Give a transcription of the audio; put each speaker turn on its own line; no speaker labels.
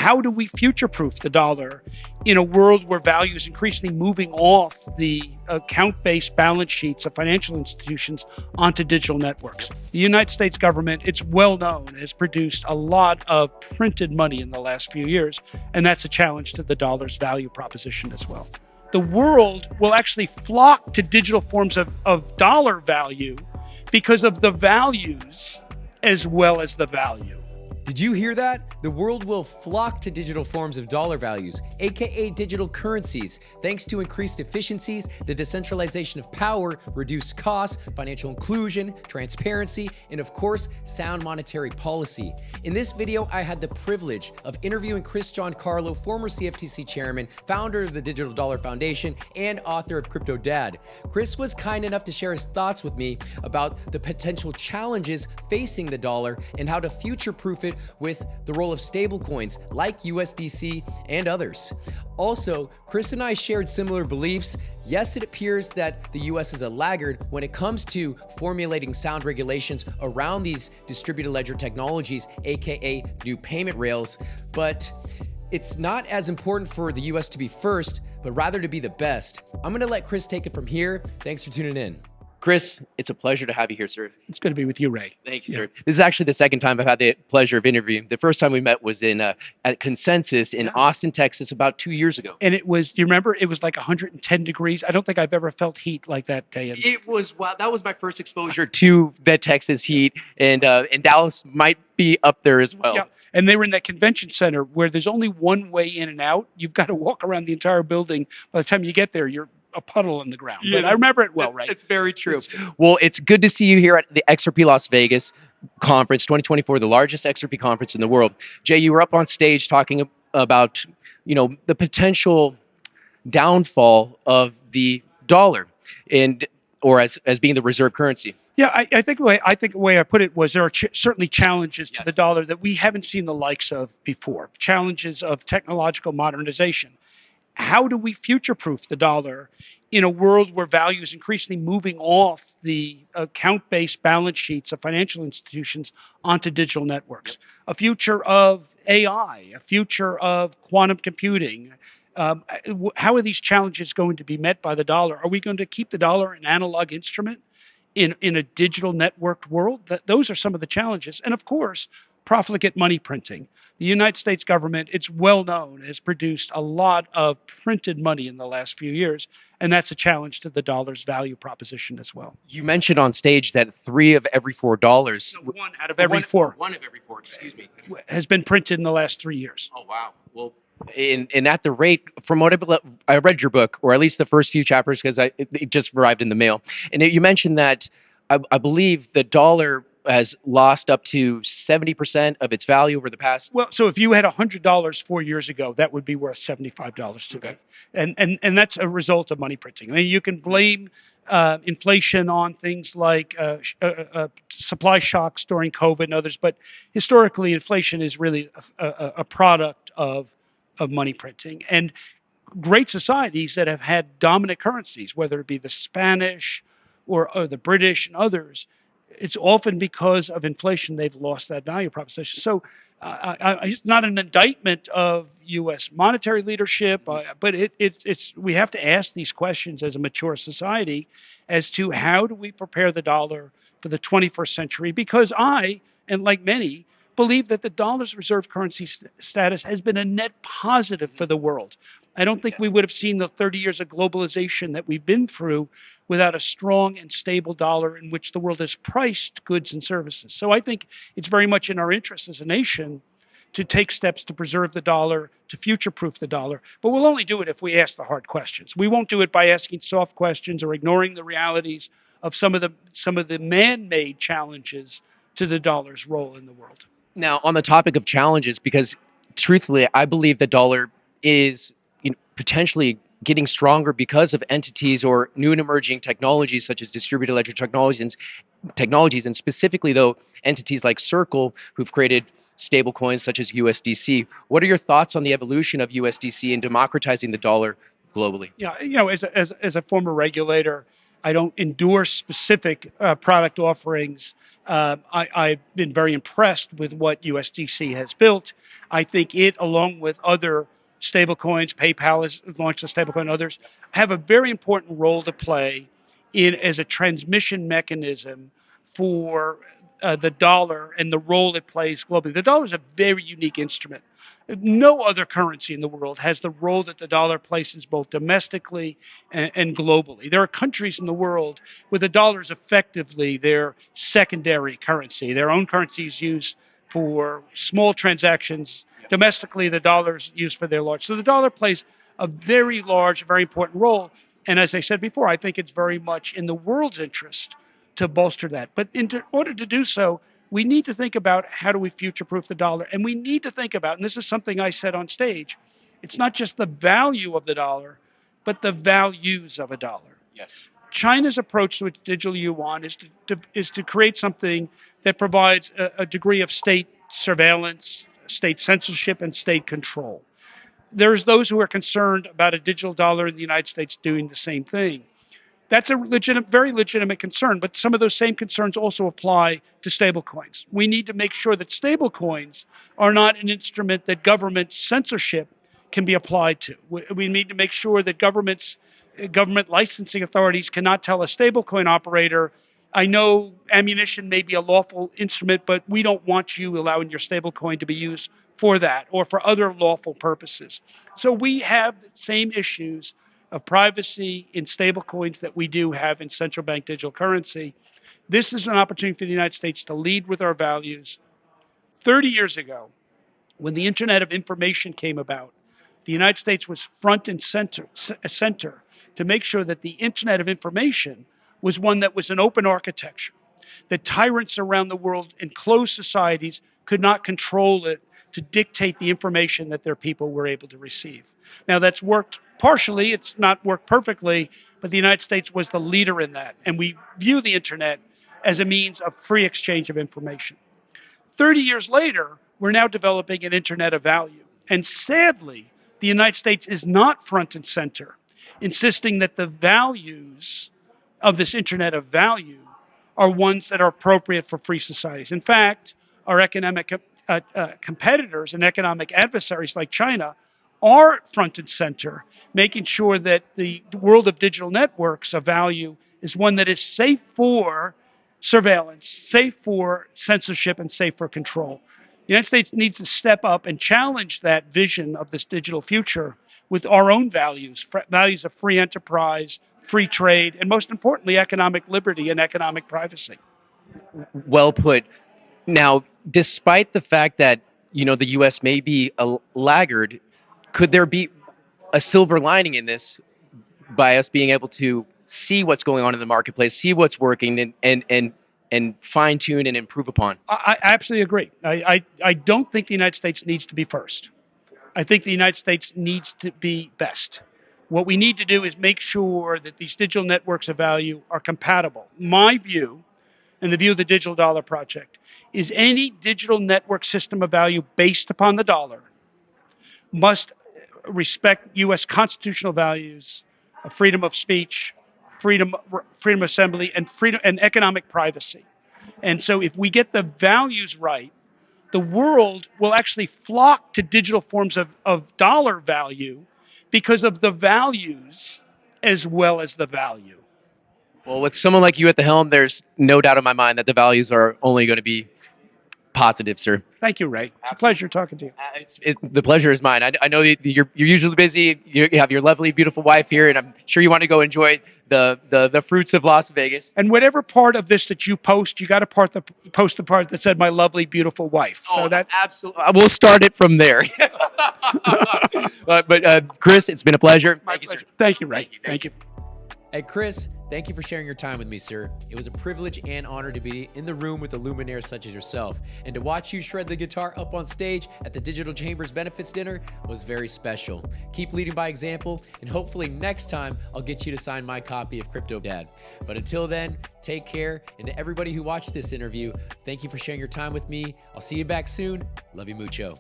how do we future-proof the dollar in a world where value is increasingly moving off the account-based balance sheets of financial institutions onto digital networks? The United States government, it's well known, has produced a lot of printed money in the last few years, and that's a challenge to the dollar's value proposition as well. The world will actually flock to digital forms of dollar value because of the values as well as the value.
Did you hear that? The world will flock to digital forms of dollar values, aka digital currencies, thanks to increased efficiencies, the decentralization of power, reduced costs, financial inclusion, transparency, and of course, sound monetary policy. In this video, I had the privilege of interviewing Chris Giancarlo, former CFTC chairman, founder of the Digital Dollar Foundation, and author of Crypto Dad. Chris was kind enough to share his thoughts with me about the potential challenges facing the dollar and how to future-proof it with the role of stablecoins like USDC and others. Also, Chris and I shared similar beliefs. Yes, it appears that the US is a laggard when it comes to formulating sound regulations around these distributed ledger technologies, aka new payment rails, but it's not as important for the US to be first, but rather to be the best. I'm gonna let Chris take it from here. Thanks for tuning in.
Chris, it's a pleasure to have you here, sir.
It's good to be with you, Ray.
Thank you, sir. This is actually the second time I've had the pleasure of interviewing. The first time we met was at Consensus in Austin, Texas, about 2 years ago.
And it was, do you remember? It was like 110 degrees. I don't think I've ever felt heat like that day.
It was, wow, that was my first exposure to the Texas heat, and Dallas might be up there as well.
Yeah, and they were in that convention center where there's only one way in and out. You've got to walk around the entire building. By the time you get there, you're a puddle on the ground.
Yeah,
but I remember it well, right?
It's very true. Well, it's good to see you here at the XRP Las Vegas conference 2024, the largest XRP conference in the world. Jay, you were up on stage talking about, the potential downfall of the dollar or as being the reserve currency.
Yeah, I think the way I put it was there are certainly challenges to the dollar that we haven't seen the likes of before. Challenges of technological modernization. How do we future-proof the dollar in a world where value is increasingly moving off the account-based balance sheets of financial institutions onto digital networks? A future of AI, a future of quantum computing. How are these challenges going to be met by the dollar? Are we going to keep the dollar an analog instrument in a digital networked world? Those are some of the challenges. And of course, profligate money printing. The United States government, it's well known, has produced a lot of printed money in the last few years, and that's a challenge to the dollar's value proposition as well.
You mentioned on stage that $3 of every $4,
one out of every four,
excuse me,
has been printed in the last 3 years.
Oh wow! Well, and at the rate, from what I read your book, or at least the first few chapters, because it just arrived in the mail, and you mentioned that I believe the dollar has lost up to 70% of its value over the past.
Well, so if you had $100 4 years ago, that would be worth $75 today. Okay. And that's a result of money printing. I mean, you can blame inflation on things like supply shocks during COVID and others, but historically, inflation is really a product of money printing. And great societies that have had dominant currencies, whether it be the Spanish or the British and others, it's often because of inflation they've lost that value proposition. So it's not an indictment of U.S. monetary leadership, but it's we have to ask these questions as a mature society as to how do we prepare the dollar for the 21st century? Because I, and like many, believe that the dollar's reserve currency status has been a net positive for the world. I don't think we would have seen the 30 years of globalization that we've been through without a strong and stable dollar in which the world has priced goods and services. So I think it's very much in our interest as a nation to take steps to preserve the dollar, to future-proof the dollar. But we'll only do it if we ask the hard questions. We won't do it by asking soft questions or ignoring the realities of some of the man-made challenges to the dollar's role in the world.
Now, on the topic of challenges, because truthfully, I believe the dollar is potentially getting stronger because of entities or new and emerging technologies such as distributed ledger technologies, and specifically, though, entities like Circle, who've created stablecoins such as USDC. What are your thoughts on the evolution of USDC and democratizing the dollar globally?
Yeah, as a former regulator, I don't endorse specific product offerings. I've been very impressed with what USDC has built. I think it, along with other stablecoins, PayPal has launched a stablecoin, others have a very important role to play in as a transmission mechanism for the dollar and the role it plays globally. The dollar is a very unique instrument. No other currency in the world has the role that the dollar places both domestically and globally. There are countries in the world where the dollar is effectively their secondary currency. Their own currency is used for small transactions. Domestically, the dollar is used for their large. So the dollar plays a very large, very important role. And as I said before, I think it's very much in the world's interest to bolster that. But in order to do so, we need to think about how do we future-proof the dollar. And we need to think about, and this is something I said on stage, it's not just the value of the dollar, but the values of a dollar.
Yes.
China's approach to its digital yuan is to create something that provides a degree of state surveillance, state censorship, and state control. There's those who are concerned about a digital dollar in the United States doing the same thing. That's a very legitimate concern, but some of those same concerns also apply to stablecoins. We need to make sure that stablecoins are not an instrument that government censorship can be applied to. We need to make sure that government licensing authorities cannot tell a stablecoin operator, I know ammunition may be a lawful instrument, but we don't want you allowing your stablecoin to be used for that or for other lawful purposes. So we have the same issues of privacy in stablecoins that we do have in central bank digital currency. This is an opportunity for the United States to lead with our values. 30 years ago, when the Internet of Information came about, the United States was front and center to make sure that the Internet of Information was one that was an open architecture, that tyrants around the world in closed societies could not control it to dictate the information that their people were able to receive. Now, that's worked partially, it's not worked perfectly, but the United States was the leader in that. And we view the Internet as a means of free exchange of information. 30 years later, we're now developing an Internet of value. And sadly, the United States is not front and center, insisting that the values of this Internet of value are ones that are appropriate for free societies. In fact, our economic competitors and economic adversaries like China are front and center, making sure that the world of digital networks of value is one that is safe for surveillance, safe for censorship, and safe for control. The United States needs to step up and challenge that vision of this digital future with our own values, values of free enterprise, free trade, and most importantly, economic liberty and economic privacy.
Well put. Now, despite the fact that the U.S. may be a laggard, could there be a silver lining in this by us being able to see what's going on in the marketplace, see what's working, and fine tune and improve upon?
I absolutely agree. I don't think the United States needs to be first. I think the United States needs to be best. What we need to do is make sure that these digital networks of value are compatible. My view, and the view of the Digital Dollar Project, is any digital network system of value based upon the dollar must respect U.S. constitutional values of freedom of speech, freedom of assembly, and freedom and economic privacy. And so if we get the values right, the world will actually flock to digital forms of dollar value because of the values as well as the value.
Well, with someone like you at the helm, there's no doubt in my mind that the values are only going to be positive, sir.
Thank you, Ray. It's a pleasure talking to you.
The pleasure is mine. I know that you're usually busy. You have your lovely, beautiful wife here, and I'm sure you want to go enjoy the fruits of Las Vegas.
And whatever part of this that you post, you got to post the part that said "my lovely, beautiful wife." So that
absolutely, we'll start it from there. But Chris, it's been a pleasure.
Thank you, sir. Thank you, Ray. Thank you.
Hey, Chris, thank you for sharing your time with me, sir. It was a privilege and honor to be in the room with a luminaire such as yourself. And to watch you shred the guitar up on stage at the Digital Chambers Benefits Dinner was very special. Keep leading by example, and hopefully next time I'll get you to sign my copy of Crypto Dad. But until then, take care. And to everybody who watched this interview, thank you for sharing your time with me. I'll see you back soon. Love you mucho.